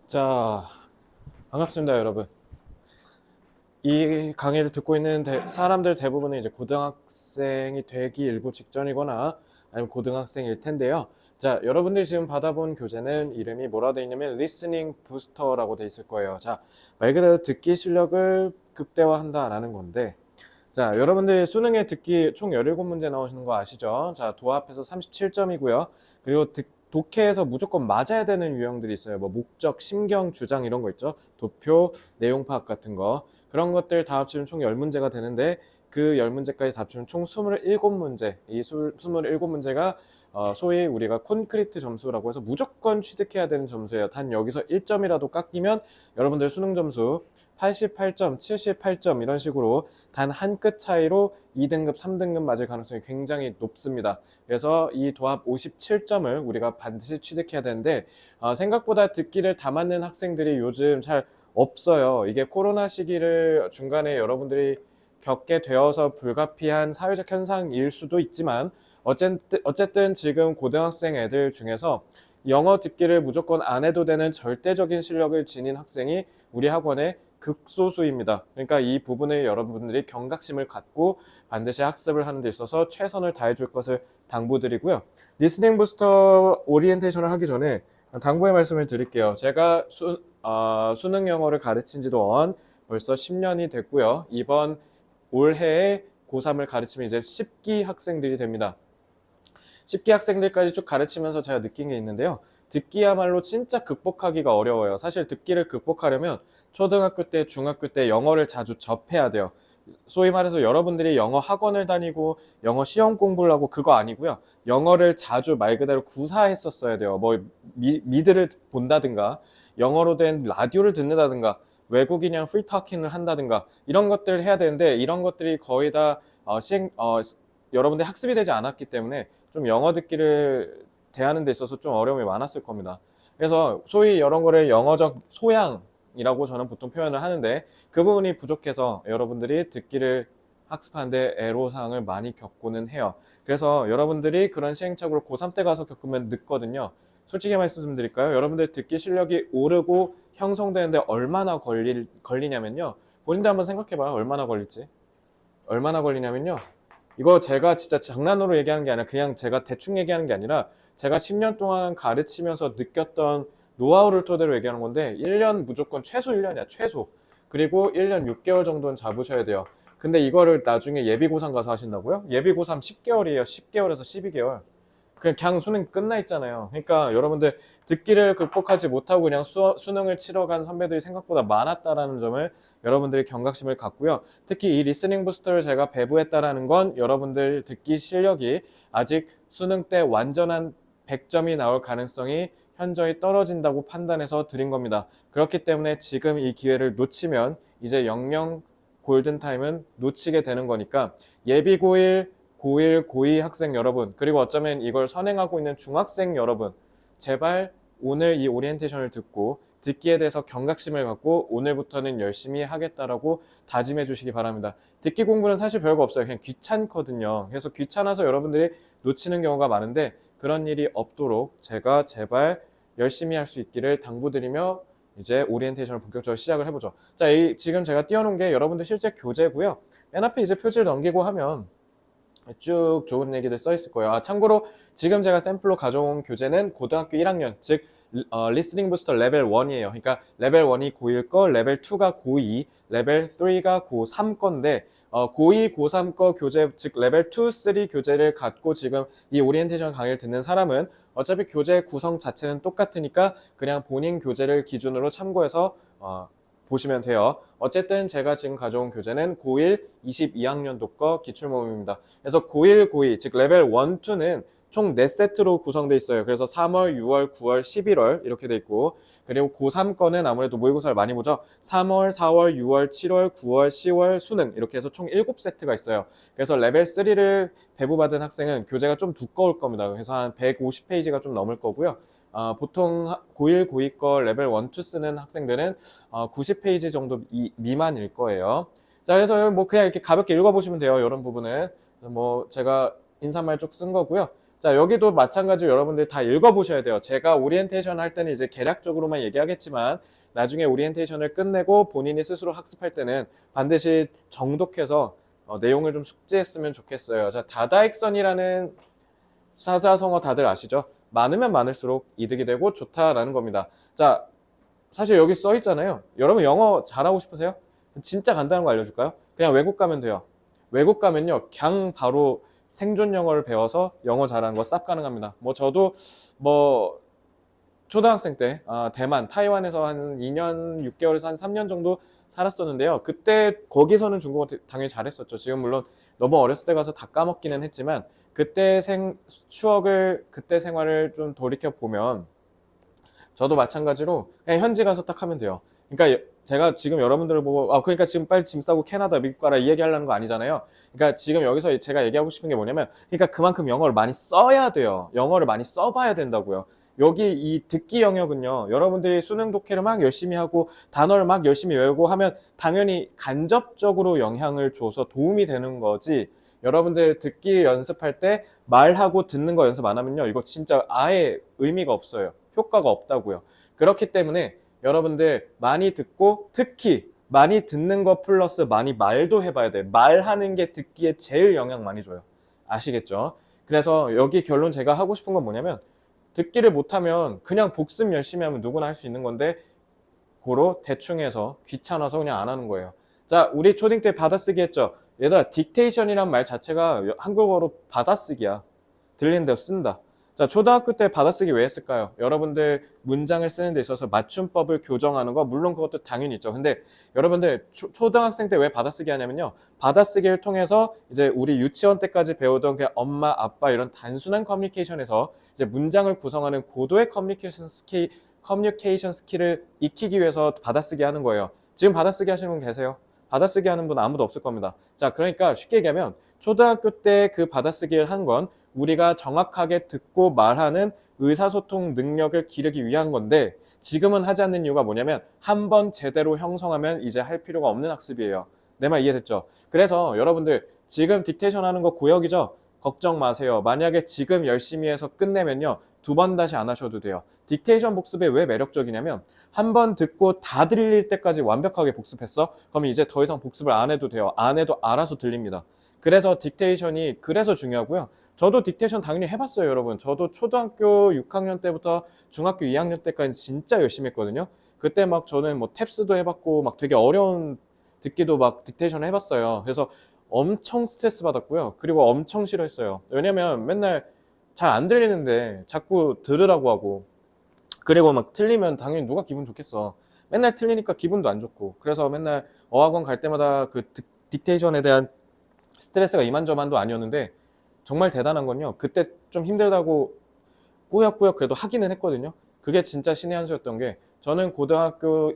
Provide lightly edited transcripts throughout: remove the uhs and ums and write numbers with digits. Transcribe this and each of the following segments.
자, 반갑습니다, 여러분. 이 강의를 듣고 있는 사람들 대부분은 이제 고등학생이 되기 일보 직전이거나 아니면 고등학생일 텐데요. 자, 여러분들이 지금 받아본 교재는 이름이 뭐라 돼 있냐면 리스닝 부스터라고 돼 있을 거예요. 자, 말 그대로 듣기 실력을 극대화한다라는 건데, 자, 여러분들 수능에 듣기 총 17문제 나오시는 거 아시죠? 자, 도합해서 37점이고요. 그리고 독해에서 무조건 맞아야 되는 유형들이 있어요. 뭐 목적, 심경, 주장 이런 거 있죠. 도표, 내용 파악 같은 거. 그런 것들 다 합치면 총 10문제가 되는데 그 10문제까지 다 합치면 총 27문제. 이 27문제가 소위 우리가 콘크리트 점수라고 해서 무조건 취득해야 되는 점수예요. 단 여기서 1점이라도 깎이면 여러분들 수능 점수 88점, 78점 이런 식으로 단 한 끗 차이로 2등급, 3등급 맞을 가능성이 굉장히 높습니다. 그래서 이 도합 57점을 우리가 반드시 취득해야 되는데 생각보다 듣기를 다 맞는 학생들이 요즘 잘 없어요. 이게 코로나 시기를 중간에 여러분들이 겪게 되어서 불가피한 사회적 현상일 수도 있지만 어쨌든 지금 고등학생 애들 중에서 영어 듣기를 무조건 안 해도 되는 절대적인 실력을 지닌 학생이 우리 학원에 극소수입니다. 그러니까 이 부분을 여러분들이 경각심을 갖고 반드시 학습을 하는 데 있어서 최선을 다해 줄 것을 당부드리고요. 리스닝 부스터 오리엔테이션을 하기 전에 당부의 말씀을 드릴게요. 제가 수능 영어를 가르친 지도 벌써 10년이 됐고요. 이번 올해에 고3을 가르치면 이제 10기 학생들이 됩니다. 10기 학생들까지 쭉 가르치면서 제가 느낀 게 있는데요. 듣기야말로 진짜 극복하기가 어려워요. 사실 듣기를 극복하려면 초등학교 때, 중학교 때 영어를 자주 접해야 돼요. 소위 말해서 여러분들이 영어 학원을 다니고 영어 시험 공부를 하고 그거 아니고요. 영어를 자주 말 그대로 구사했었어야 돼요. 뭐 미드를 본다든가 영어로 된 라디오를 듣는다든가 외국인이랑 프리토킹을 한다든가 이런 것들을 해야 되는데 이런 것들이 거의 다 여러분들 학습이 되지 않았기 때문에 좀 영어 듣기를 대하는 데 있어서 좀 어려움이 많았을 겁니다. 그래서 소위 이런 거를 영어적 소양이라고 저는 보통 표현을 하는데 그 부분이 부족해서 여러분들이 듣기를 학습하는데 애로사항을 많이 겪고는 해요. 그래서 여러분들이 그런 시행착오를 고3 때 가서 겪으면 늦거든요. 솔직히 말씀드릴까요? 여러분들 듣기 실력이 오르고 형성되는데 얼마나 걸리냐면요. 본인도 한번 생각해봐요. 얼마나 걸릴지. 얼마나 걸리냐면요. 이거 제가 진짜 장난으로 얘기하는 게 아니라 그냥 제가 대충 얘기하는 게 아니라 제가 10년 동안 가르치면서 느꼈던 노하우를 토대로 얘기하는 건데 1년 무조건 최소 1년이야 최소. 그리고 1년 6개월 정도는 잡으셔야 돼요. 근데 이거를 나중에 예비고3 가서 하신다고요? 예비고3 10개월이에요. 10개월에서 12개월. 그냥 수능 끝나 있잖아요. 그러니까 여러분들 듣기를 극복하지 못하고 그냥 수능을 치러 간 선배들이 생각보다 많았다라는 점을 여러분들이 경각심을 갖고요. 특히 이 리스닝 부스터를 제가 배부했다라는 건 여러분들 듣기 실력이 아직 수능 때 완전한 100점이 나올 가능성이 현저히 떨어진다고 판단해서 드린 겁니다. 그렇기 때문에 지금 이 기회를 놓치면 이제 영영 골든타임은 놓치게 되는 거니까 예비 고1, 고2 학생 여러분, 그리고 어쩌면 이걸 선행하고 있는 중학생 여러분, 제발 오늘 이 오리엔테이션을 듣고 듣기에 대해서 경각심을 갖고 오늘부터는 열심히 하겠다라고 다짐해 주시기 바랍니다. 듣기 공부는 사실 별거 없어요. 그냥 귀찮거든요. 그래서 귀찮아서 여러분들이 놓치는 경우가 많은데 그런 일이 없도록 제가 제발 열심히 할 수 있기를 당부드리며 이제 오리엔테이션을 본격적으로 시작을 해보죠. 자, 지금 제가 띄워놓은 게 여러분들 실제 교재고요. 맨 앞에 이제 표지를 넘기고 하면 쭉 좋은 얘기들 써 있을 거예요. 참고로 지금 제가 샘플로 가져온 교재는 고등학교 1학년, 즉 리스닝 부스터 레벨 1이에요. 그러니까 레벨 1이 고1 거, 레벨 2가 고2, 레벨 3가 고3 건데 고2, 고3 거 교재, 즉 레벨 2, 3 교재를 갖고 지금 이 오리엔테이션 강의를 듣는 사람은 어차피 교재 구성 자체는 똑같으니까 그냥 본인 교재를 기준으로 참고해서 보시면 돼요. 어쨌든 제가 지금 가져온 교재는 고1 22학년도 거 기출모음입니다. 그래서 고1, 고2, 즉 레벨 1, 2는 총 4세트로 구성되어 있어요. 그래서 3월, 6월, 9월, 11월 이렇게 돼 있고 그리고 고3 거는 아무래도 모의고사를 많이 보죠. 3월, 4월, 6월, 7월, 9월, 10월, 수능 이렇게 해서 총 7세트가 있어요. 그래서 레벨 3를 배부받은 학생은 교재가 좀 두꺼울 겁니다. 그래서 한 150페이지가 좀 넘을 거고요. 보통 고1, 고2 거 레벨 1, 2 쓰는 학생들은 90페이지 정도 미만일 거예요. 자, 그래서 뭐 그냥 이렇게 가볍게 읽어보시면 돼요. 이런 부분은 뭐 제가 인사말 쭉 쓴 거고요. 자, 여기도 마찬가지로 여러분들 다 읽어보셔야 돼요. 제가 오리엔테이션 할 때는 이제 개략적으로만 얘기하겠지만 나중에 오리엔테이션을 끝내고 본인이 스스로 학습할 때는 반드시 정독해서 내용을 좀 숙지했으면 좋겠어요. 자, 다다익선이라는 사자성어 다들 아시죠? 많으면 많을수록 이득이 되고 좋다라는 겁니다. 자, 사실 여기 써 있잖아요. 여러분 영어 잘하고 싶으세요? 진짜 간단한 거 알려줄까요? 그냥 외국 가면 돼요. 외국 가면요, 그냥 바로 생존 영어를 배워서 영어 잘하는 거 쌉 가능합니다. 뭐 저도 뭐 초등학생 때 대만, 타이완에서 한 2년 6개월에서 한 3년 정도 살았었는데요. 그때 거기서는 중국어 당연히 잘했었죠. 지금 물론 너무 어렸을 때 가서 다 까먹기는 했지만 그때 추억을, 그때 생활을 좀 돌이켜 보면 저도 마찬가지로 그냥 현지 가서 딱 하면 돼요. 그러니까 제가 지금 여러분들을 보고 그러니까 지금 빨리 짐 싸고 캐나다, 미국 가라 이 얘기하려는 거 아니잖아요. 그러니까 지금 여기서 제가 얘기하고 싶은 게 뭐냐면 그러니까 그만큼 영어를 많이 써야 돼요. 영어를 많이 써봐야 된다고요. 여기 이 듣기 영역은요, 여러분들이 수능 독해를 막 열심히 하고 단어를 막 열심히 외우고 하면 당연히 간접적으로 영향을 줘서 도움이 되는 거지, 여러분들 듣기 연습할 때 말하고 듣는 거 연습 안 하면요, 이거 진짜 아예 의미가 없어요. 효과가 없다고요. 그렇기 때문에 여러분들 많이 듣고 특히 많이 듣는 거 플러스 많이 말도 해봐야 돼. 말하는 게 듣기에 제일 영향 많이 줘요. 아시겠죠? 그래서 여기 결론 제가 하고 싶은 건 뭐냐면 듣기를 못하면 그냥 복습 열심히 하면 누구나 할 수 있는 건데 고로 대충 해서 귀찮아서 그냥 안 하는 거예요. 자, 우리 초딩 때 받아쓰기 했죠? 얘들아, 딕테이션이란 말 자체가 한국어로 받아쓰기야. 들리는 대로 쓴다. 자, 초등학교 때 받아쓰기 왜 했을까요? 여러분들 문장을 쓰는 데 있어서 맞춤법을 교정하는 거, 물론 그것도 당연히 있죠. 근데 여러분들 초등학생 때 왜 받아쓰기 하냐면요, 받아쓰기를 통해서 이제 우리 유치원 때까지 배우던 그냥 엄마, 아빠 이런 단순한 커뮤니케이션에서 이제 문장을 구성하는 고도의 커뮤니케이션 스킬을 익히기 위해서 받아쓰기 하는 거예요. 지금 받아쓰기 하시는 분 계세요? 받아쓰기 하는 분 아무도 없을 겁니다. 자, 그러니까 쉽게 얘기하면 초등학교 때 그 받아쓰기를 한 건 우리가 정확하게 듣고 말하는 의사소통 능력을 기르기 위한 건데, 지금은 하지 않는 이유가 뭐냐면 한 번 제대로 형성하면 이제 할 필요가 없는 학습이에요. 내 말 이해됐죠? 그래서 여러분들 지금 딕테이션 하는 거 고역이죠? 걱정 마세요. 만약에 지금 열심히 해서 끝내면요, 두 번 다시 안 하셔도 돼요. 딕테이션 복습이 왜 매력적이냐면 한 번 듣고 다 들릴 때까지 완벽하게 복습했어? 그러면 이제 더 이상 복습을 안 해도 돼요. 안 해도 알아서 들립니다. 그래서 딕테이션이 그래서 중요하고요. 저도 딕테이션 당연히 해봤어요, 여러분. 저도 초등학교 6학년 때부터 중학교 2학년 때까지 진짜 열심히 했거든요. 그때 막 저는 뭐 탭스도 해봤고 막 되게 어려운 듣기도 막 딕테이션 해봤어요. 그래서 엄청 스트레스 받았고요. 그리고 엄청 싫어했어요. 왜냐면 맨날 잘 안 들리는데 자꾸 들으라고 하고, 그리고 막 틀리면 당연히 누가 기분 좋겠어. 맨날 틀리니까 기분도 안 좋고. 그래서 맨날 어학원 갈 때마다 그 딕테이션에 대한 스트레스가 이만저만도 아니었는데, 정말 대단한 건요, 그때 좀 힘들다고 꾸역꾸역 그래도 하기는 했거든요. 그게 진짜 신의 한 수였던 게, 저는 고등학교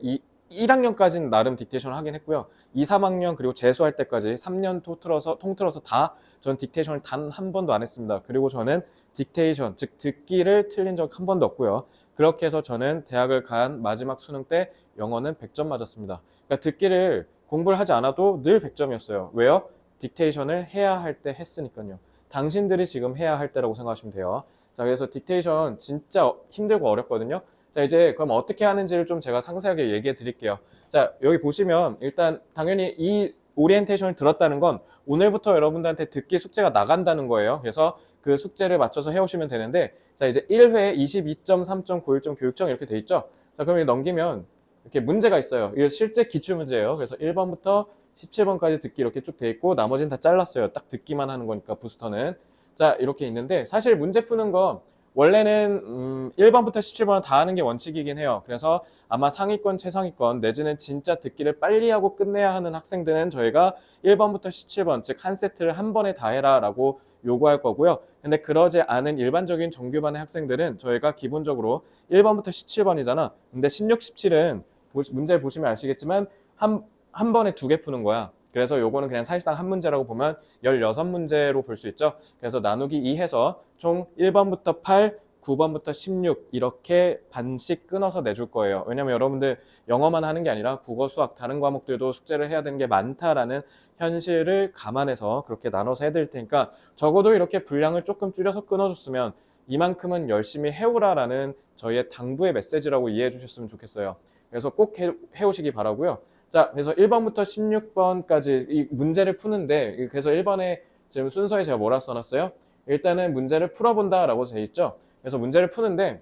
1학년까지는 나름 딕테이션을 하긴 했고요. 2, 3학년 그리고 재수할 때까지 3년 통틀어서 다 전 딕테이션을 단 한 번도 안 했습니다. 그리고 저는 딕테이션, 즉 듣기를 틀린 적 한 번도 없고요. 그렇게 해서 저는 대학을 간 마지막 수능 때 영어는 100점 맞았습니다. 그러니까 듣기를 공부를 하지 않아도 늘 100점이었어요. 왜요? 딕테이션을 해야 할 때 했으니까요. 당신들이 지금 해야 할 때라고 생각하시면 돼요. 자, 그래서 딕테이션 진짜 힘들고 어렵거든요. 자, 이제 그럼 어떻게 하는지를 좀 제가 상세하게 얘기해 드릴게요. 자, 여기 보시면 일단 당연히 이 오리엔테이션을 들었다는 건 오늘부터 여러분들한테 듣기 숙제가 나간다는 거예요. 그래서 그 숙제를 맞춰서 해오시면 되는데, 자, 이제 1회 22점, 3점, 91점, 교육점 이렇게 돼 있죠. 자, 그럼 넘기면 이렇게 문제가 있어요. 이거 실제 기출 문제예요. 그래서 1번부터 17번까지 듣기 이렇게 쭉 돼 있고 나머지는 다 잘랐어요. 딱 듣기만 하는 거니까 부스터는. 자, 이렇게 있는데 사실 문제 푸는 거 원래는 1번부터 17번은 다 하는 게 원칙이긴 해요. 그래서 아마 상위권, 최상위권 내지는 진짜 듣기를 빨리 하고 끝내야 하는 학생들은 저희가 1번부터 17번, 즉 한 세트를 한 번에 다 해라 라고 요구할 거고요. 근데 그러지 않은 일반적인 정규반의 학생들은 저희가 기본적으로 1번부터 17번이잖아. 근데 16, 17은 문제를 보시면 아시겠지만 한 번에 두 개 푸는 거야. 그래서 요거는 그냥 사실상 한 문제라고 보면 16문제로 볼 수 있죠. 그래서 나누기 2 해서 총 1번부터 8, 9번부터 16 이렇게 반씩 끊어서 내줄 거예요. 왜냐면 여러분들 영어만 하는 게 아니라 국어, 수학 다른 과목들도 숙제를 해야 되는 게 많다라는 현실을 감안해서 그렇게 나눠서 해드릴 테니까 적어도 이렇게 분량을 조금 줄여서 끊어줬으면 이만큼은 열심히 해오라라는 저희의 당부의 메시지라고 이해해 주셨으면 좋겠어요. 그래서 꼭 해오시기 바라고요. 자, 그래서 1번부터 16번까지 이 문제를 푸는데, 그래서 1번에 지금 순서에 제가 뭐라 써놨어요? 일단은 문제를 풀어본다 라고 되어 있죠. 그래서 문제를 푸는데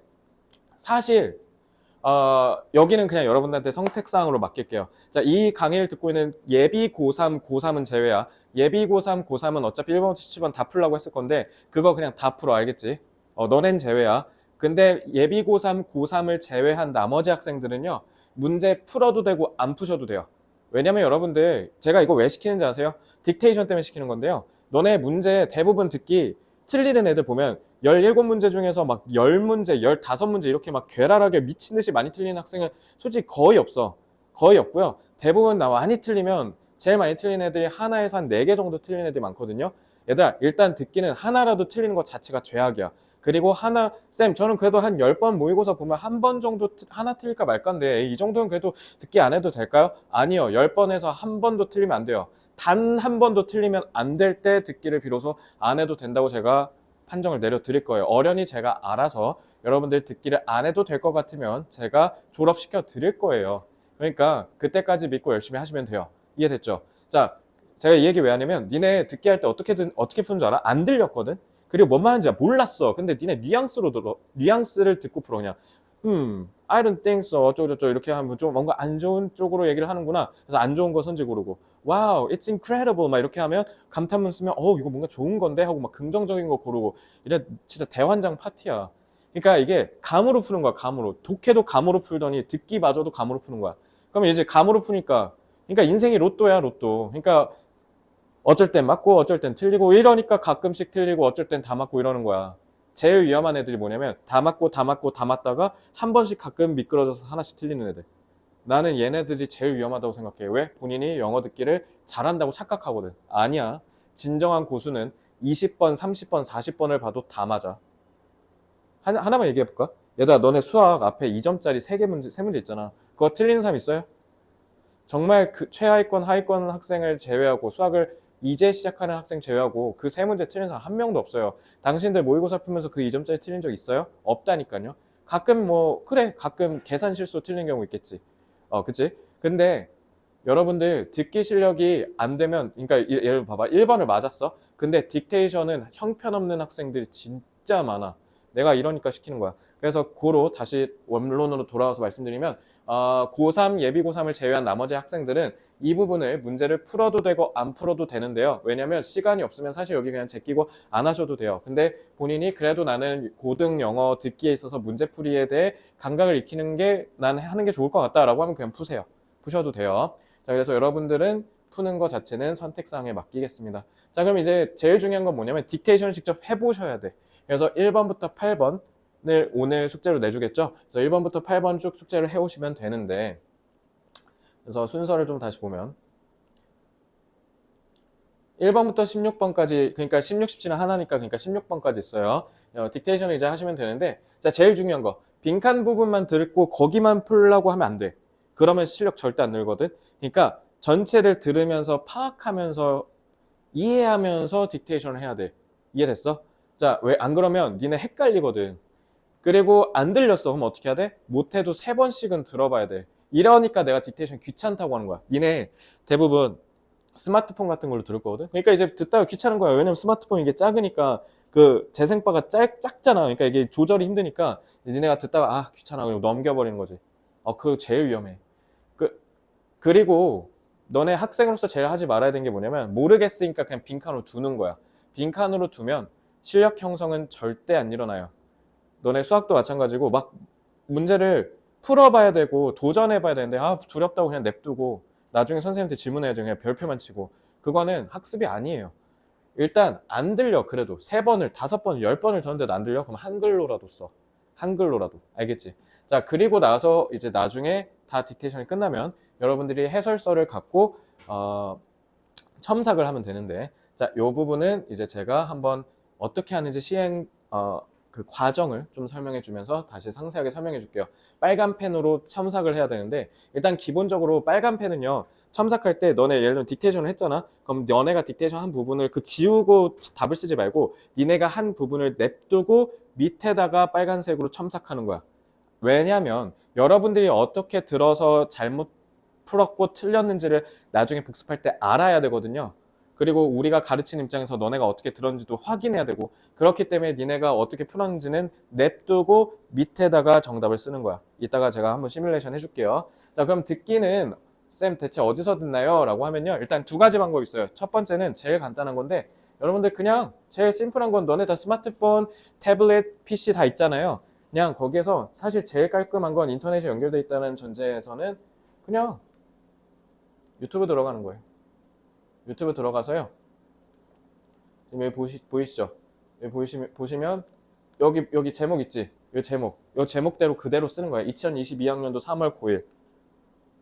사실 여기는 그냥 여러분들한테 선택사항으로 맡길게요. 자, 이 강의를 듣고 있는 예비 고3, 고3은 제외야. 예비 고3, 고3은 어차피 1번부터 17번 다 풀라고 했을 건데 그거 그냥 다 풀어, 알겠지? 너넨 제외야. 근데 예비 고3, 고3을 제외한 나머지 학생들은요, 문제 풀어도 되고 안 푸셔도 돼요. 왜냐면 여러분들 제가 이거 왜 시키는지 아세요? 딕테이션 때문에 시키는 건데요. 너네 문제 대부분 듣기 틀리는 애들 보면 17문제 중에서 막 10문제, 15문제 이렇게 막 괴랄하게 미친 듯이 많이 틀리는 학생은 솔직히 거의 없어. 거의 없고요. 대부분 나 많이 틀리면 제일 많이 틀리는 애들이 하나에서 한 4개 정도 틀리는 애들이 많거든요. 얘들아, 일단 듣기는 하나라도 틀리는 것 자체가 죄악이야. 그리고 하나, 쌤, 저는 그래도 한 10번 모의고사 보면 한 번 정도 하나 틀릴까 말까인데 이 정도는 그래도 듣기 안 해도 될까요? 아니요. 10번에서 한 번도 틀리면 안 돼요. 단 한 번도 틀리면 안 될 때 듣기를 비로소 안 해도 된다고 제가 판정을 내려 드릴 거예요. 어련히 제가 알아서 여러분들 듣기를 안 해도 될 것 같으면 제가 졸업시켜 드릴 거예요. 그러니까 그때까지 믿고 열심히 하시면 돼요. 이해됐죠? 자, 제가 이 얘기 왜 하냐면 니네 듣기 할 때 어떻게 푸는 줄 알아? 안 들렸거든? 그리고 뭔 말하는지 몰랐어. 근데 니네 뉘앙스를 듣고 풀어. 그냥 I don't think so 어쩌고저쩌고 이렇게 하면 좀 뭔가 안 좋은 쪽으로 얘기를 하는구나. 그래서 안 좋은 거 선지 고르고 wow it's incredible 막 이렇게 하면 감탄문 쓰면 이거 뭔가 좋은 건데 하고 막 긍정적인 거 고르고 이래. 진짜 대환장 파티야. 그러니까 이게 감으로 푸는 거야. 감으로. 독해도 감으로 풀더니 듣기마저도 감으로 푸는 거야. 그러면 이제 감으로 푸니까 그러니까 인생이 로또야, 로또. 그러니까 어쩔 땐 맞고 어쩔 땐 틀리고 이러니까 가끔씩 틀리고 어쩔 땐 다 맞고 이러는 거야. 제일 위험한 애들이 뭐냐면 다 맞고 다 맞고 다 맞다가 한 번씩 가끔 미끄러져서 하나씩 틀리는 애들. 나는 얘네들이 제일 위험하다고 생각해. 왜? 본인이 영어 듣기를 잘한다고 착각하거든. 아니야. 진정한 고수는 20번, 30번, 40번을 봐도 다 맞아. 하나만 얘기해볼까? 얘들아, 너네 수학 앞에 2점짜리 3문제 있잖아. 그거 틀리는 사람 있어요? 정말 그 최하위권, 하위권 학생을 제외하고 수학을 이제 시작하는 학생 제외하고 그 3문제 틀린 사람 한 명도 없어요. 당신들 모의고사 풀면서 그 2점짜리 틀린 적 있어요? 없다니까요. 가끔 그래, 가끔 계산 실수 틀린 경우 있겠지. 그치? 근데 여러분들 듣기 실력이 안 되면, 그러니까 예를 봐봐. 1번을 맞았어. 근데 딕테이션은 형편없는 학생들이 진짜 많아. 내가 이러니까 시키는 거야. 그래서 고로 다시 원론으로 돌아와서 말씀드리면 고3, 예비 고3을 제외한 나머지 학생들은 이 부분을 문제를 풀어도 되고 안 풀어도 되는데요. 왜냐면 시간이 없으면 사실 여기 그냥 제끼고 안 하셔도 돼요. 근데 본인이 그래도 나는 고등 영어 듣기에 있어서 문제풀이에 대해 감각을 익히는 게 나는 하는 게 좋을 것 같다라고 하면 그냥 푸세요. 푸셔도 돼요. 자, 그래서 여러분들은 푸는 것 자체는 선택사항에 맡기겠습니다. 자, 그럼 이제 제일 중요한 건 뭐냐면 딕테이션을 직접 해보셔야 돼. 그래서 1번부터 8번을 오늘 숙제로 내주겠죠. 그래서 1번부터 8번 쭉 숙제를 해오시면 되는데, 그래서 순서를 좀 다시 보면 1번부터 16번까지, 그러니까 16, 17은 하나니까 그러니까 16번까지 있어요. 딕테이션을 이제 하시면 되는데, 자, 제일 중요한 거, 빈칸 부분만 듣고 거기만 풀라고 하면 안 돼. 그러면 실력 절대 안 늘거든. 그러니까 전체를 들으면서 파악하면서 이해하면서 딕테이션을 해야 돼. 이해됐어? 자, 왜 안 그러면 니네 헷갈리거든. 그리고 안 들렸어. 그럼 어떻게 해야 돼? 못해도 3번씩은 들어봐야 돼. 이러니까 내가 딕테이션 귀찮다고 하는 거야. 니네 대부분 스마트폰 같은 걸로 들을 거거든. 그러니까 이제 듣다가 귀찮은 거야. 왜냐면 스마트폰 이게 작으니까 그 재생바가 작잖아. 그러니까 이게 조절이 힘드니까 니네가 듣다가 귀찮아. 그리고 넘겨버리는 거지. 그거 제일 위험해. 그리고 너네 학생으로서 제일 하지 말아야 되는 게 뭐냐면 모르겠으니까 그냥 빈칸으로 두는 거야. 빈칸으로 두면 실력 형성은 절대 안 일어나요. 너네 수학도 마찬가지고 막 문제를 풀어봐야 되고 도전해봐야 되는데 두렵다고 그냥 냅두고 나중에 선생님한테 질문해야지 그냥 별표만 치고 그거는 학습이 아니에요. 일단 안 들려. 그래도 3번을 5번을 10번을 줬는데도 안 들려? 그럼 한글로라도 써. 한글로라도. 알겠지? 자, 그리고 나서 이제 나중에 다 딕테이션이 끝나면 여러분들이 해설서를 갖고 첨삭을 하면 되는데, 자, 요 부분은 이제 제가 한번 어떻게 하는지 그 과정을 좀 설명해 주면서 다시 상세하게 설명해 줄게요. 빨간 펜으로 첨삭을 해야 되는데 일단 기본적으로 빨간 펜은요. 첨삭할 때 너네 예를 들면 딕테이션을 했잖아. 그럼 너네가 딕테이션 한 부분을 그 지우고 답을 쓰지 말고 니네가 한 부분을 냅두고 밑에다가 빨간색으로 첨삭하는 거야. 왜냐하면 여러분들이 어떻게 들어서 잘못 풀었고 틀렸는지를 나중에 복습할 때 알아야 되거든요. 그리고 우리가 가르치는 입장에서 너네가 어떻게 들었는지도 확인해야 되고 그렇기 때문에 니네가 어떻게 풀었는지는 냅두고 밑에다가 정답을 쓰는 거야. 이따가 제가 한번 시뮬레이션 해줄게요. 자, 그럼 듣기는 쌤 대체 어디서 듣나요? 라고 하면요. 일단 두 가지 방법이 있어요. 첫 번째는 제일 간단한 건데 여러분들 그냥 제일 심플한 건 너네 다 스마트폰, 태블릿, PC 다 있잖아요. 그냥 거기에서 사실 제일 깔끔한 건 인터넷이 연결돼 있다는 전제에서는 그냥 유튜브 들어가는 거예요. 유튜브 들어가서요. 지금 여기 보이시죠? 여기 보시면 여기 제목 있지? 이 제목대로 그대로 쓰는 거야. 2022학년도 3월 9일.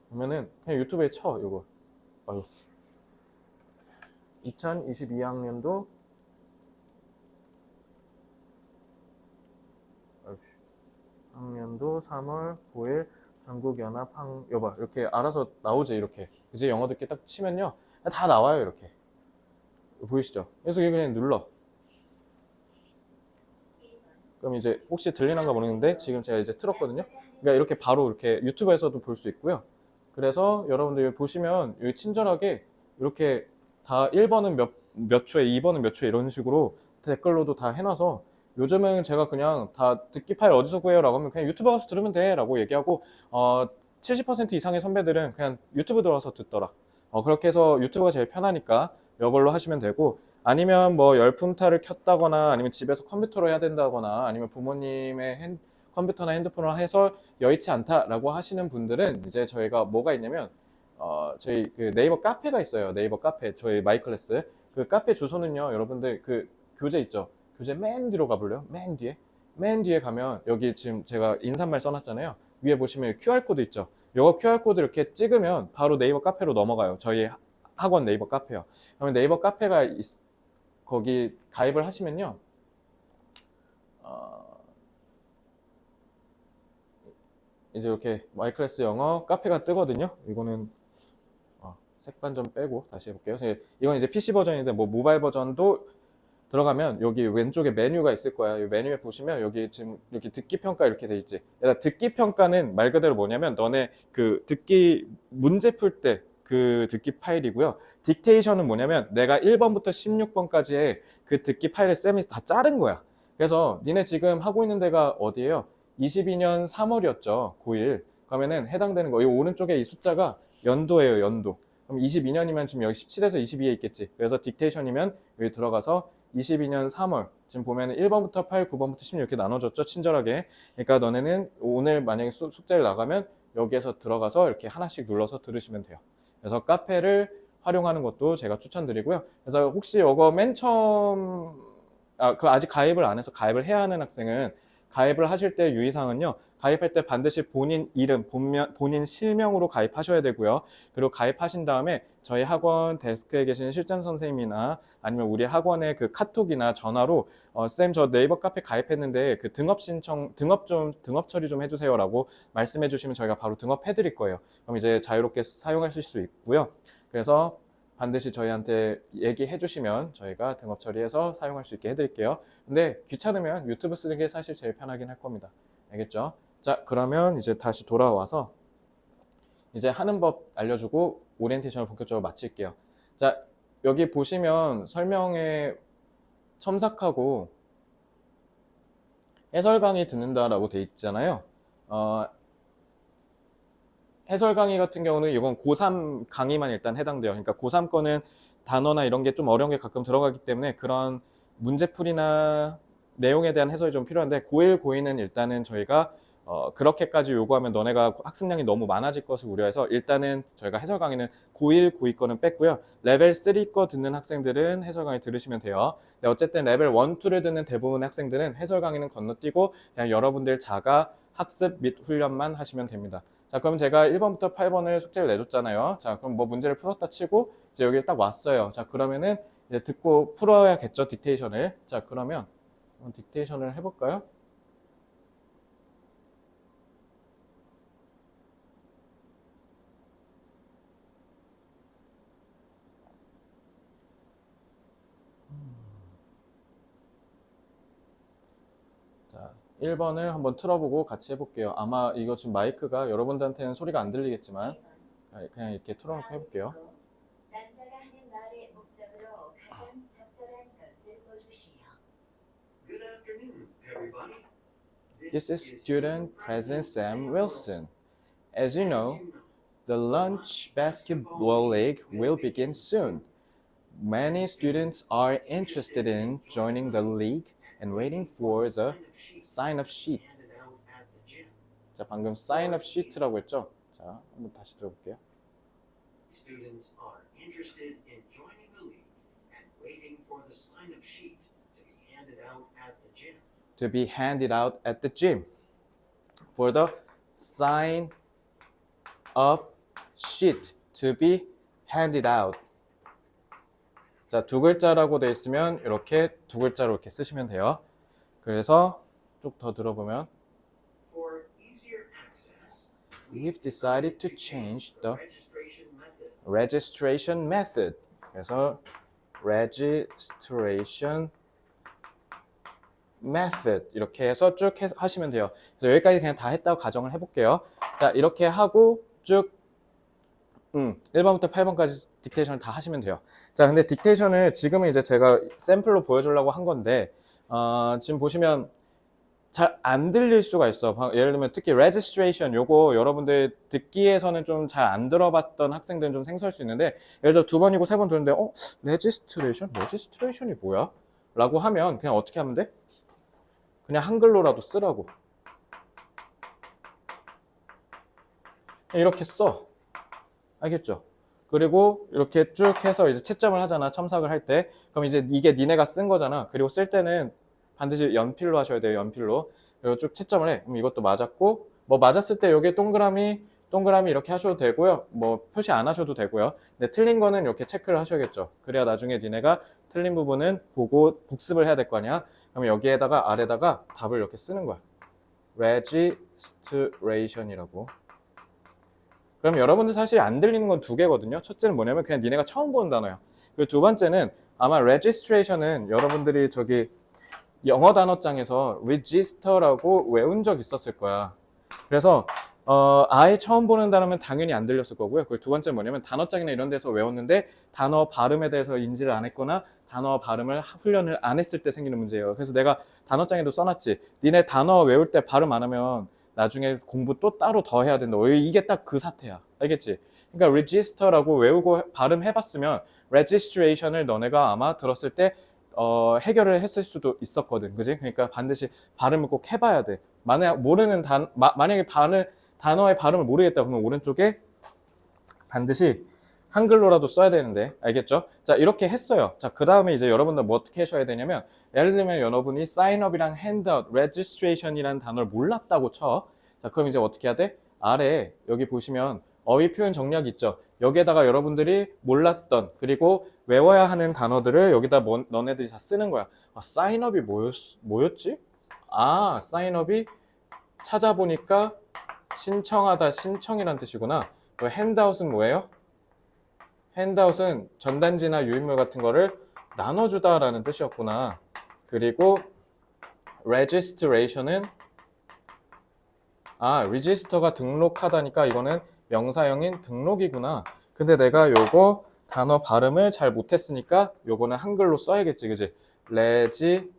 그러면은 그냥 유튜브에 쳐, 이거. 아유. 2022학년도 학년도 3월 9일 여봐 이렇게 알아서 나오지 이렇게 이제 영어 듣기 딱 치면요 다 나와요 이렇게 보이시죠? 그래서 그냥 눌러. 그럼 이제 혹시 들리는가 모르겠는데 지금 제가 이제 틀었거든요. 그러니까 이렇게 바로 이렇게 유튜브에서도 볼 수 있고요. 그래서 여러분들 보시면 여기 친절하게 이렇게 다 1번은 몇 초에 2번은 몇 초에 이런 식으로 댓글로도 다 해놔서 요즘은 제가 그냥 다 듣기 파일 어디서 구해요? 라고 하면 그냥 유튜브 가서 들으면 돼 라고 얘기하고 70% 이상의 선배들은 그냥 유튜브 들어와서 듣더라. 그렇게 해서 유튜브가 제일 편하니까 이걸로 하시면 되고 아니면 뭐 열풍타를 켰다거나 아니면 집에서 컴퓨터로 해야 된다거나 아니면 부모님의 컴퓨터나 핸드폰으로 해서 여의치 않다라고 하시는 분들은 이제 저희가 뭐가 있냐면 저희 그 네이버 카페가 있어요. 네이버 카페 저희 마이클래스 그 카페 주소는요. 여러분들 그 교재 있죠. 교재 맨 뒤로 가볼래요? 맨 뒤에 가면 여기 지금 제가 인사말 써놨잖아요. 위에 보시면 QR코드 있죠. 요거 QR코드 이렇게 찍으면 바로 네이버 카페로 넘어가요. 저희 학원 네이버 카페요. 그러면 네이버 카페가 거기 가입을 하시면요. 이제 이렇게 마이클래스 영어 카페가 뜨거든요. 이거는 색반 좀 빼고 다시 해볼게요. 이건 이제 PC 버전인데 뭐 모바일 버전도 들어가면 여기 왼쪽에 메뉴가 있을 거야. 이 메뉴에 보시면 여기 지금 이렇게 듣기 평가 이렇게 돼 있지. 듣기 평가는 말 그대로 뭐냐면 너네 그 듣기 문제 풀 때 그 듣기 파일이고요. 딕테이션은 뭐냐면 내가 1번부터 16번까지의 그 듣기 파일을 쌤이 다 자른 거야. 그래서 니네 지금 하고 있는 데가 어디예요? 22년 3월이었죠. 9일. 그러면은 해당되는 거. 이 오른쪽에 이 숫자가 연도예요, 연도. 그럼 22년이면 지금 여기 17에서 22에 있겠지. 그래서 딕테이션이면 여기 들어가서 22년 3월 지금 보면 1번부터 8, 9번부터 16 이렇게 나눠줬죠 친절하게. 그러니까 너네는 오늘 만약에 숙제를 나가면 여기에서 들어가서 이렇게 하나씩 눌러서 들으시면 돼요. 그래서 카페를 활용하는 것도 제가 추천드리고요. 그래서 혹시 이거 맨 처음 그 아직 가입을 안 해서 가입을 해야 하는 학생은 가입을 하실 때 유의사항은요. 가입할 때 반드시 본인 이름, 본인 실명으로 가입하셔야 되고요. 그리고 가입하신 다음에 저희 학원 데스크에 계시는 실장 선생님이나 아니면 우리 학원의 그 카톡이나 전화로 쌤 저 네이버 카페 가입했는데 그 등업 처리 좀 해주세요라고 말씀해 주시면 저희가 바로 등업해 드릴 거예요. 그럼 이제 자유롭게 사용하실 수 있고요. 그래서 반드시 저희한테 얘기해 주시면 저희가 등업 처리해서 사용할 수 있게 해드릴게요. 근데 귀찮으면 유튜브 쓰는 게 사실 제일 편하긴 할 겁니다. 알겠죠? 자, 그러면 이제 다시 돌아와서 이제 하는 법 알려주고 오리엔테이션을 본격적으로 마칠게요. 자, 여기 보시면 설명에 첨삭하고 해설 강의 듣는다라고 돼 있잖아요. 해설 강의 같은 경우는 이건 고3 강의만 일단 해당돼요. 그러니까 고3 거는 단어나 이런 게 좀 어려운 게 가끔 들어가기 때문에 그런 문제풀이나 내용에 대한 해설이 좀 필요한데 고1, 고2는 일단은 저희가 그렇게까지 요구하면 너네가 학습량이 너무 많아질 것을 우려해서 일단은 저희가 해설 강의는 고1, 고2 거는 뺐고요. 레벨 3 거 듣는 학생들은 해설 강의 들으시면 돼요. 근데 어쨌든 레벨 1, 2를 듣는 대부분의 학생들은 해설 강의는 건너뛰고 그냥 여러분들 자가 학습 및 훈련만 하시면 됩니다. 자, 그럼 제가 1번부터 8번을 숙제를 내줬잖아요. 자, 그럼 뭐 문제를 풀었다 치고 이제 여기 딱 왔어요. 자, 그러면은 이제 듣고 풀어야겠죠, 딕테이션을. 자, 그러면 딕테이션을 해볼까요? 자, 1번을 한번 틀어보고 같이 해볼게요. 아마 이거 지금 마이크가 여러분들한테는 소리가 안 들리겠지만 그냥 이렇게 틀어놓고 해볼게요. 남자가 하는 말의 목적으로 가장 적절한 것을 고르시오. Good afternoon, everybody. This is student President Sam Wilson. As you know, the lunch basketball league will begin soon. Many students are interested in joining the league and waiting for the sign-up sheet. Handed out at the gym. 자, 방금 sign-up sheet라고 했죠? 자, 한번 다시 들어볼게요. Students are interested in joining the league and waiting for the sign-up sheet to be handed out at the gym. To be handed out at the gym. For the sign-up sheet to be handed out. 자, 두 글자라고 되어 있으면 이렇게 두 글자로 이렇게 쓰시면 돼요. 그래서 쭉 더 들어보면 For easier access, We've decided to change the registration method. registration method. 그래서 registration method 이렇게 해서 쭉 하시면 돼요. 그래서 여기까지 그냥 다 했다고 가정을 해볼게요. 자, 이렇게 하고 쭉 1번부터 8번까지 딕테이션을 다 하시면 돼요. 자, 근데 딕테이션을 지금은 이제 제가 샘플로 보여주려고 한 건데 지금 보시면 잘 안 들릴 수가 있어. 예를 들면 특히 registration 요거 여러분들 듣기에서는 좀 잘 안 들어봤던 학생들은 좀 생소할 수 있는데 예를 들어 2번이고 3번 들었는데 registration? registration이 뭐야? 라고 하면 그냥 어떻게 하면 돼? 그냥 한글로라도 쓰라고. 이렇게 써. 알겠죠? 그리고 이렇게 쭉 해서 이제 채점을 하잖아. 첨삭을 할 때. 그럼 이제 이게 니네가 쓴 거잖아. 그리고 쓸 때는 반드시 연필로 하셔야 돼요. 연필로. 그리고 쭉 채점을 해. 그럼 이것도 맞았고 뭐 맞았을 때 여기 동그라미 이렇게 하셔도 되고요. 뭐 표시 안 하셔도 되고요. 근데 틀린 거는 이렇게 체크를 하셔야겠죠. 그래야 나중에 니네가 틀린 부분은 보고 복습을 해야 될 거 아니야. 그러면 여기에다가 아래다가 답을 이렇게 쓰는 거야. registration이라고. 그럼 여러분들 사실 안 들리는 건 두 개거든요. 첫째는 뭐냐면 그냥 니네가 처음 보는 단어야. 그리고 두 번째는 아마 registration은 여러분들이 저기 영어 단어장에서 register라고 외운 적 있었을 거야. 그래서 아예 처음 보는 단어면 당연히 안 들렸을 거고요. 그리고 두 번째는 뭐냐면 단어장이나 이런 데서 외웠는데 단어 발음에 대해서 인지를 안 했거나 단어 발음을 훈련을 안 했을 때 생기는 문제예요. 그래서 내가 단어장에도 써놨지. 니네 단어 외울 때 발음 안 하면 나중에 공부 또 따로 더 해야 된다. 이게 딱 그 사태야. 알겠지? 그러니까 register라고 외우고 발음해봤으면 registration을 너네가 아마 들었을 때 해결을 했을 수도 있었거든. 그지? 그러니까 반드시 발음을 꼭 해봐야 돼. 만약에 단어의 발음을 모르겠다 그러면 오른쪽에 반드시 한글로라도 써야 되는데 알겠죠? 자, 이렇게 했어요. 자, 그 다음에 이제 여러분들 뭐 어떻게 하셔야 되냐면 예를 들면 여러분이 사인업이랑 핸드아웃, 레지스트레이션이라는 단어를 몰랐다고 쳐. 자, 그럼 이제 어떻게 해야 돼? 아래 여기 보시면 어휘 표현 정리하기 있죠. 여기에다가 여러분들이 몰랐던 그리고 외워야 하는 단어들을 여기다 너네들이 다 쓰는 거야. 사인업이 뭐였지? 사인업이 찾아보니까 신청하다, 신청이란 뜻이구나. 핸드아웃은 뭐예요? 핸드아웃은 전단지나 유인물 같은 거를 나눠주다 라는 뜻이었구나. 그리고 registration은 register가 등록하다니까 이거는 명사형인 등록이구나. 근데 내가 요거 단어 발음을 잘 못했으니까 요거는 한글로 써야겠지, 그지? registration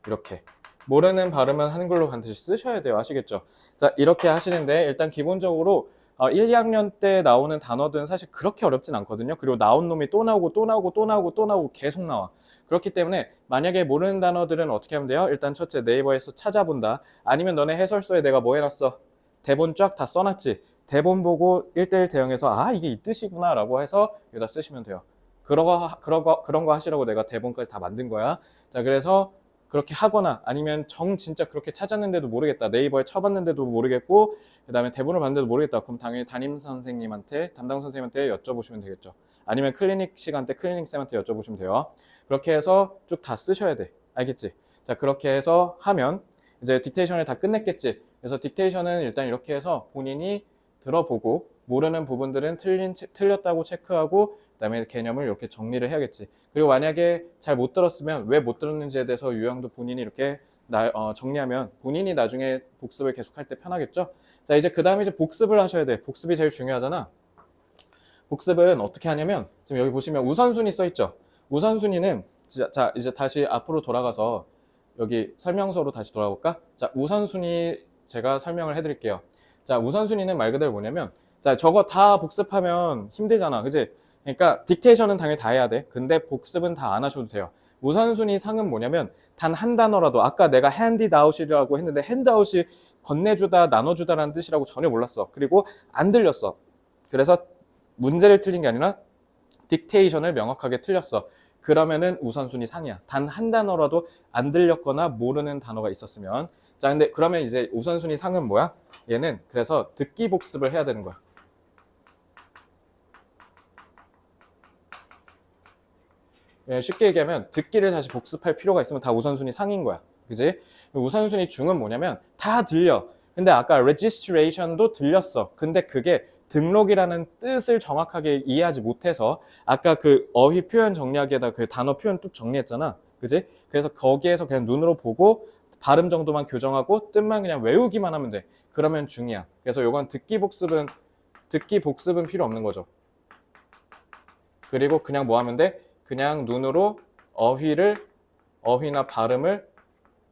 이렇게 모르는 발음은 한글로 반드시 쓰셔야 돼요. 아시겠죠? 자, 이렇게 하시는데 일단 기본적으로 1, 2학년 때 나오는 단어들은 사실 그렇게 어렵진 않거든요. 그리고 나온 놈이 또 나오고 계속 나와. 그렇기 때문에 만약에 모르는 단어들은 어떻게 하면 돼요? 일단 첫째 네이버에서 찾아본다. 아니면 너네 해설서에 내가 뭐 해놨어? 대본 쫙 다 써놨지. 대본 보고 1대1 대응해서 이게 이 뜻이구나 라고 해서 여기다 쓰시면 돼요. 그런 거 하시라고 내가 대본까지 다 만든 거야. 자, 그래서 그렇게 하거나 아니면 진짜 그렇게 찾았는데도 모르겠다. 네이버에 쳐봤는데도 모르겠고 그 다음에 대본을 봤는데도 모르겠다. 그럼 당연히 담당 선생님한테 여쭤보시면 되겠죠. 아니면 클리닉 시간 때 클리닉 쌤한테 여쭤보시면 돼요. 그렇게 해서 쭉 다 쓰셔야 돼. 알겠지? 자, 그렇게 해서 하면 이제 딕테이션을 다 끝냈겠지. 그래서 딕테이션은 일단 이렇게 해서 본인이 들어보고 모르는 부분들은 틀렸다고 체크하고 그다음에 개념을 이렇게 정리를 해야겠지. 그리고 만약에 잘 못 들었으면 왜 못 들었는지에 대해서 유형도 본인이 이렇게 정리하면 본인이 나중에 복습을 계속할 때 편하겠죠. 자, 이제 그 다음에 이제 복습을 하셔야 돼. 복습이 제일 중요하잖아. 복습은 어떻게 하냐면 지금 여기 보시면 우선순위 써 있죠. 우선순위는 자, 이제 다시 앞으로 돌아가서 여기 설명서로 다시 돌아볼까? 자, 우선순위 제가 설명을 해드릴게요. 자, 우선순위는 말 그대로 뭐냐면 자, 저거 다 복습하면 힘들잖아. 그지? 그러니까 딕테이션은 당연히 다 해야 돼. 근데 복습은 다 안 하셔도 돼요. 우선순위 상은 뭐냐면 단 한 단어라도 아까 내가 핸디아웃이라고 했는데 핸드아웃이 건네주다 나눠주다라는 뜻이라고 전혀 몰랐어. 그리고 안 들렸어. 그래서 문제를 틀린 게 아니라 딕테이션을 명확하게 틀렸어. 그러면은 우선순위 상이야. 단 한 단어라도 안 들렸거나 모르는 단어가 있었으면. 자, 근데 그러면 이제 우선순위 상은 뭐야? 얘는 그래서 듣기 복습을 해야 되는 거야. 쉽게 얘기하면 듣기를 다시 복습할 필요가 있으면 다 우선순위 상인 거야. 그지? 우선순위 중은 뭐냐면 다 들려. 근데 아까 registration도 들렸어. 근데 그게 등록이라는 뜻을 정확하게 이해하지 못해서 아까 그 어휘 표현 정리하기에다 그 단어 표현 뚝 정리했잖아. 그지? 그래서 거기에서 그냥 눈으로 보고 발음 정도만 교정하고 뜻만 그냥 외우기만 하면 돼. 그러면 중이야. 그래서 요건 듣기 복습은 필요 없는 거죠. 그리고 그냥 뭐 하면 돼? 그냥 눈으로 어휘나 발음을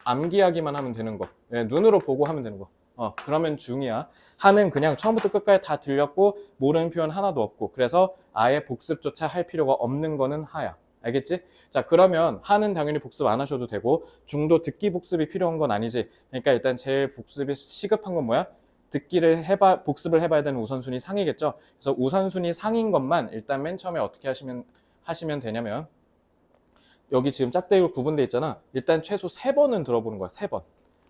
암기하기만 하면 되는 거. 눈으로 보고 하면 되는 거. 그러면 중이야. 하는 그냥 처음부터 끝까지 다 들렸고 모르는 표현 하나도 없고 그래서 아예 복습조차 할 필요가 없는 거는 하야. 알겠지? 자, 그러면 하는 당연히 복습 안 하셔도 되고 중도 듣기 복습이 필요한 건 아니지. 그러니까 일단 제일 복습이 시급한 건 뭐야? 복습을 해봐야 되는 우선순위 상이겠죠. 그래서 우선순위 상인 것만 일단 맨 처음에 어떻게 하시면 되냐면 여기 지금 짝대기로 구분돼 있잖아. 일단 최소 3번은 들어보는 거야. 3번.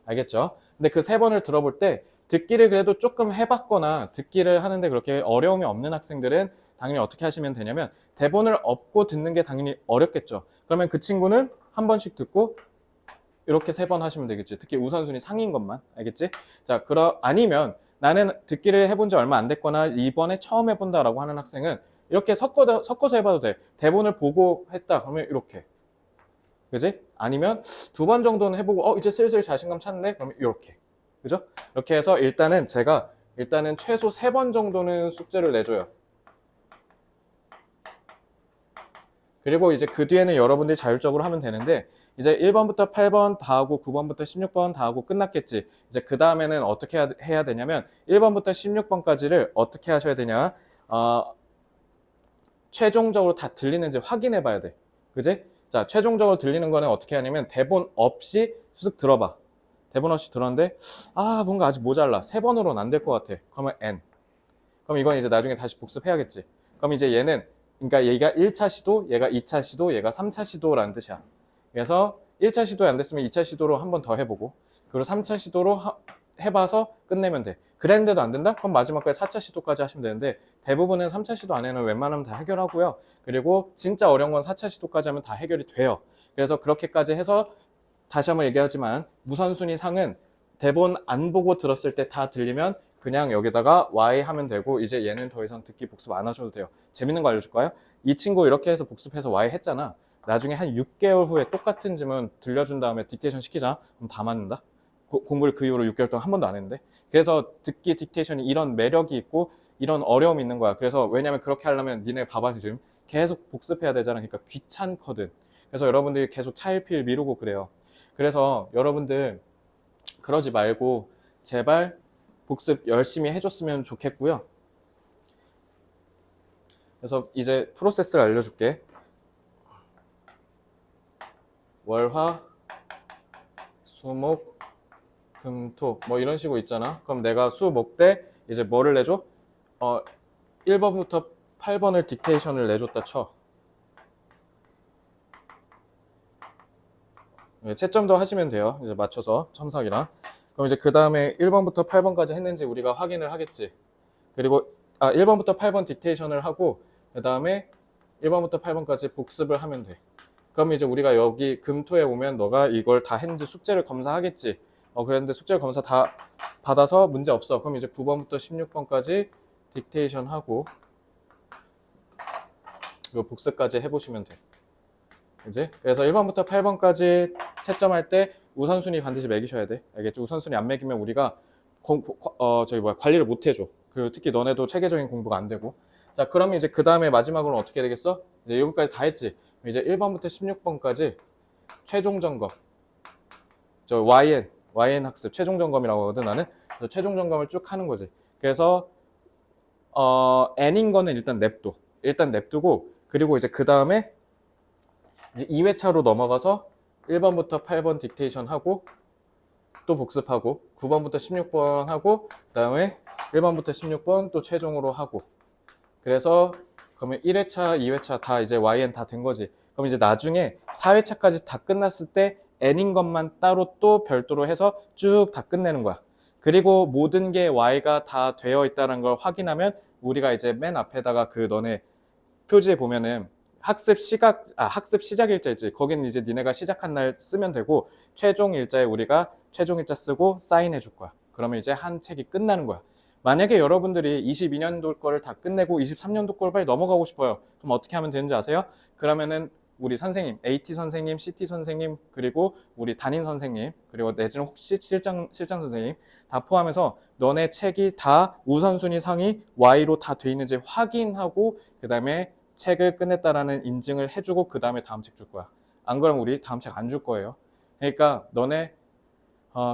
알겠죠? 근데 그 3번을 들어볼 때 듣기를 그래도 조금 해봤거나 듣기를 하는데 그렇게 어려움이 없는 학생들은 당연히 어떻게 하시면 되냐면 대본을 엎고 듣는 게 당연히 어렵겠죠. 그러면 그 친구는 한 번씩 듣고 이렇게 3번 하시면 되겠지. 특히 우선순위 상인 것만. 알겠지? 자, 아니면 나는 듣기를 해본 지 얼마 안 됐거나 이번에 처음 해본다라고 하는 학생은 이렇게 섞어서 해봐도 돼. 대본을 보고 했다. 그러면 이렇게. 그지? 아니면 2번 정도는 해보고 이제 슬슬 자신감 찾네? 그러면 이렇게. 그죠? 이렇게 해서 일단은 최소 3번 정도는 숙제를 내줘요. 그리고 이제 그 뒤에는 여러분들이 자율적으로 하면 되는데 이제 1번부터 8번 다 하고 9번부터 16번 다 하고 끝났겠지. 이제 그 다음에는 어떻게 해야 되냐면 1번부터 16번까지를 어떻게 하셔야 되냐? 최종적으로 다 들리는지 확인해 봐야 돼. 그지? 자, 최종적으로 들리는 거는 어떻게 하냐면 대본 없이 쓱 들어봐. 대본 없이 들었는데 뭔가 아직 모자라. 3번으로는 안 될 것 같아. 그러면 N. 그럼 이건 이제 나중에 다시 복습해야겠지. 그럼 이제 얘는 그러니까 얘가 1차 시도, 얘가 2차 시도, 얘가 3차 시도라는 뜻이야. 그래서 1차 시도에 안 됐으면 2차 시도로 한 번 더 해보고 그리고 3차 시도로 해봐서 끝내면 돼. 그랬는데도 안 된다? 그럼 마지막까지 4차 시도까지 하시면 되는데 대부분은 3차 시도 안에는 웬만하면 다 해결하고요. 그리고 진짜 어려운 건 4차 시도까지 하면 다 해결이 돼요. 그래서 그렇게까지 해서 다시 한번 얘기하지만 우선순위 상은 대본 안 보고 들었을 때 다 들리면 그냥 여기다가 Y 하면 되고 이제 얘는 더 이상 듣기 복습 안 하셔도 돼요. 재밌는 거 알려줄까요? 이 친구 이렇게 해서 복습해서 Y 했잖아. 나중에 한 6개월 후에 똑같은 질문 들려준 다음에 딕테이션 시키자. 그럼 다 맞는다? 공부를 그 이후로 6개월 동안 한 번도 안 했는데. 그래서 듣기 딕테이션이 이런 매력이 있고 이런 어려움이 있는 거야. 그래서 왜냐면 그렇게 하려면 니네 봐봐 지금 계속 복습해야 되잖아. 그러니까 귀찮거든. 그래서 여러분들이 계속 차일피일 미루고 그래요. 그래서 여러분들 그러지 말고 제발 복습 열심히 해줬으면 좋겠고요. 그래서 이제 프로세스를 알려줄게. 월화 수목 금토 뭐 이런 식으로 있잖아. 그럼 내가 수목 때 이제 뭐를 내줘? 1번부터 8번을 딕테이션을 내줬다 쳐. 채점도 하시면 돼요. 이제 맞춰서 첨삭이랑. 그럼 이제 그 다음에 1번부터 8번까지 했는지 우리가 확인을 하겠지. 그리고 1번부터 8번 딕테이션을 하고 그 다음에 1번부터 8번까지 복습을 하면 돼. 그럼 이제 우리가 여기 금토에 오면 너가 이걸 다 했는지 숙제를 검사하겠지. 그랬는데 숙제를 검사 다 받아서 문제 없어. 그럼 이제 9번부터 16번까지 딕테이션 하고 이거 복습까지 해보시면 돼. 그지? 그래서 1번부터 8번까지 채점할 때 우선순위 반드시 매기셔야 돼. 알겠죠? 우선순위 안 매기면 우리가 관리를 못 해줘. 그리고 특히 너네도 체계적인 공부가 안 되고. 자, 그러면 이제 그 다음에 마지막으로 어떻게 되겠어? 이제 여기까지 다 했지. 이제 1번부터 16번까지 최종 점검. YN 학습 최종 점검이라고 하거든 나는. 그래서 최종 점검을 쭉 하는 거지. 그래서 N인 거는 일단 냅두고 그리고 이제 그 다음에 이제 2회차로 넘어가서 1번부터 8번 딕테이션 하고 또 복습하고 9번부터 16번 하고 그 다음에 1번부터 16번 또 최종으로 하고 그래서 그러면 1회차, 2회차 다 이제 YN 다 된 거지. 그럼 이제 나중에 4회차까지 다 끝났을 때 N인 것만 따로 또 별도로 해서 쭉 다 끝내는 거야. 그리고 모든 게 Y가 다 되어 있다는 걸 확인하면 우리가 이제 맨 앞에다가 그 너네 표지에 보면은 학습 시작 일자 있지. 거기는 이제 니네가 시작한 날 쓰면 되고 최종 일자에 우리가 최종 일자 쓰고 사인해 줄 거야. 그러면 이제 한 책이 끝나는 거야. 만약에 여러분들이 22년도 거를 다 끝내고 23년도 거를 빨리 넘어가고 싶어요. 그럼 어떻게 하면 되는지 아세요? 그러면은 우리 선생님, AT 선생님, CT 선생님, 그리고 우리 담임 선생님, 그리고 내지는 혹시 실장 선생님 다 포함해서 너네 책이 다 우선순위 상이 Y로 다 돼 있는지 확인하고 그 다음에 책을 끝냈다라는 인증을 해주고 그 다음에 다음 책 줄 거야. 안 그러면 우리 다음 책 안 줄 거예요. 그러니까 너네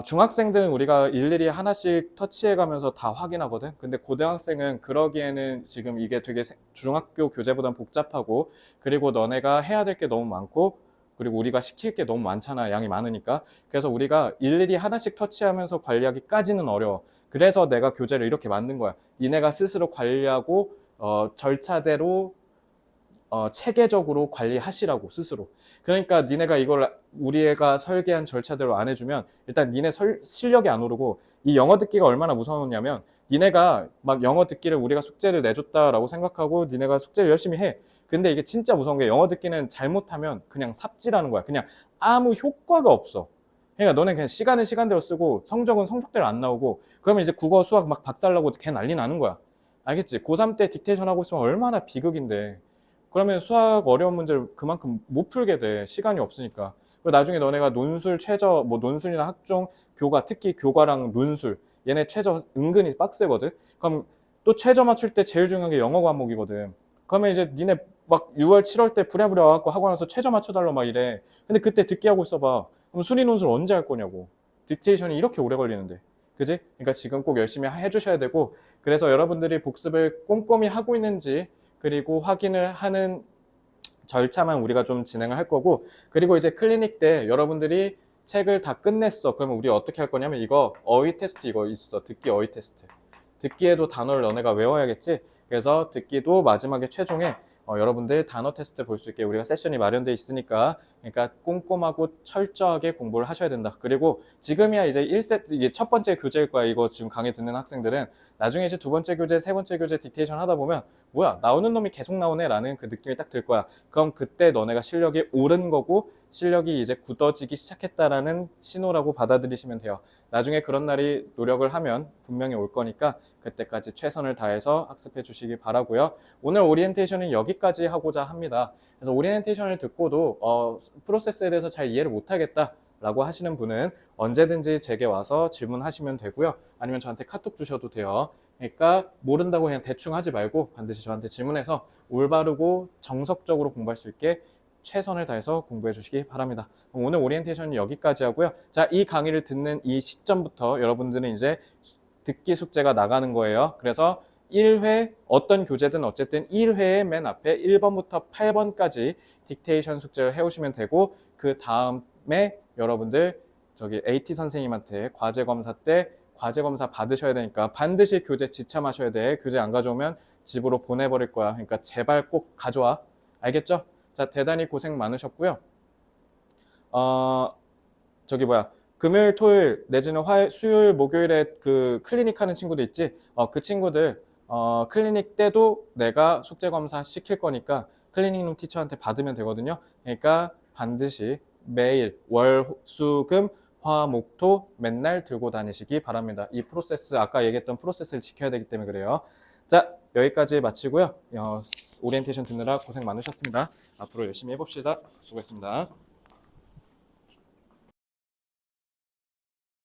중학생들은 우리가 일일이 하나씩 터치해가면서 다 확인하거든. 근데 고등학생은 그러기에는 지금 이게 되게 중학교 교재보단 복잡하고 그리고 너네가 해야 될 게 너무 많고 그리고 우리가 시킬 게 너무 많잖아. 양이 많으니까. 그래서 우리가 일일이 하나씩 터치하면서 관리하기까지는 어려워. 그래서 내가 교재를 이렇게 만든 거야. 니네가 스스로 관리하고 절차대로 체계적으로 관리하시라고 스스로. 그러니까 니네가 이걸 우리 애가 설계한 절차대로 안 해주면 일단 니네 실력이 안 오르고 이 영어 듣기가 얼마나 무서웠냐면 니네가 막 영어 듣기를 우리가 숙제를 내줬다라고 생각하고 니네가 숙제를 열심히 해. 근데 이게 진짜 무서운 게 영어 듣기는 잘못하면 그냥 삽질하는 거야. 그냥 아무 효과가 없어. 그러니까 너네 그냥 시간은 시간대로 쓰고 성적은 성적대로 안 나오고 그러면 이제 국어 수학 막 박살나고 걔 난리 나는 거야. 알겠지? 고3 때 딕테이션 하고 있으면 얼마나 비극인데. 그러면 수학 어려운 문제를 그만큼 못 풀게 돼. 시간이 없으니까. 그리고 나중에 너네가 논술, 최저, 뭐 논술이나 학종, 교과, 특히 교과랑 논술. 얘네 최저 은근히 빡세거든. 그럼 또 최저 맞출 때 제일 중요한 게 영어 과목이거든. 그러면 이제 니네 막 6월, 7월 때 부랴부랴 와갖고 하고 나서 최저 맞춰달라 막 이래. 근데 그때 듣기 하고 있어봐. 그럼 순위 논술 언제 할 거냐고. 딕테이션이 이렇게 오래 걸리는데. 그지? 그러니까 지금 꼭 열심히 해주셔야 되고 그래서 여러분들이 복습을 꼼꼼히 하고 있는지 그리고 확인을 하는 절차만 우리가 좀 진행을 할 거고 그리고 이제 클리닉 때 여러분들이 책을 다 끝냈어. 그러면 우리 어떻게 할 거냐면 이거 어휘 테스트 이거 있어. 듣기 어휘 테스트. 듣기에도 단어를 너네가 외워야겠지. 그래서 듣기도 마지막에 최종에 여러분들 단어 테스트 볼 수 있게 우리가 세션이 마련되어 있으니까 그러니까 꼼꼼하고 철저하게 공부를 하셔야 된다. 그리고 지금이야 이제 1세트 이게 첫 번째 교재일 거야. 이거 지금 강의 듣는 학생들은 나중에 이제 두 번째 교재, 세 번째 교재 딕테이션 하다 보면 뭐야 나오는 놈이 계속 나오네 라는 그 느낌이 딱 들 거야. 그럼 그때 너네가 실력이 오른 거고 실력이 이제 굳어지기 시작했다라는 신호라고 받아들이시면 돼요. 나중에 그런 날이 노력을 하면 분명히 올 거니까 그때까지 최선을 다해서 학습해 주시기 바라고요. 오늘 오리엔테이션은 여기까지 하고자 합니다. 그래서 오리엔테이션을 듣고도 프로세스에 대해서 잘 이해를 못하겠다 라고 하시는 분은 언제든지 제게 와서 질문하시면 되고요. 아니면 저한테 카톡 주셔도 돼요. 그러니까 모른다고 그냥 대충 하지 말고 반드시 저한테 질문해서 올바르고 정석적으로 공부할 수 있게 최선을 다해서 공부해 주시기 바랍니다. 오늘 오리엔테이션은 여기까지 하고요. 자, 이 강의를 듣는 이 시점부터 여러분들은 이제 듣기 숙제가 나가는 거예요. 그래서 1회 어떤 교재든 어쨌든 1회의 맨 앞에 1번부터 8번까지 딕테이션 숙제를 해오시면 되고 그 다음에 여러분들 저기 AT 선생님한테 과제 검사 때 과제 검사 받으셔야 되니까 반드시 교재 지참하셔야 돼. 교재 안 가져오면 집으로 보내버릴 거야. 그러니까 제발 꼭 가져와. 알겠죠? 자, 대단히 고생 많으셨고요. 금요일, 토요일 내지는 수요일, 목요일에 그 클리닉 하는 친구들 있지? 그 친구들 클리닉 때도 내가 숙제 검사 시킬 거니까 클리닉룸 티처한테 받으면 되거든요. 그러니까 반드시 매일 월, 수, 금, 화, 목, 토 맨날 들고 다니시기 바랍니다. 이 프로세스, 아까 얘기했던 프로세스를 지켜야 되기 때문에 그래요. 자, 여기까지 마치고요. 오리엔테이션 듣느라 고생 많으셨습니다. 앞으로 열심히 해봅시다. 수고했습니다.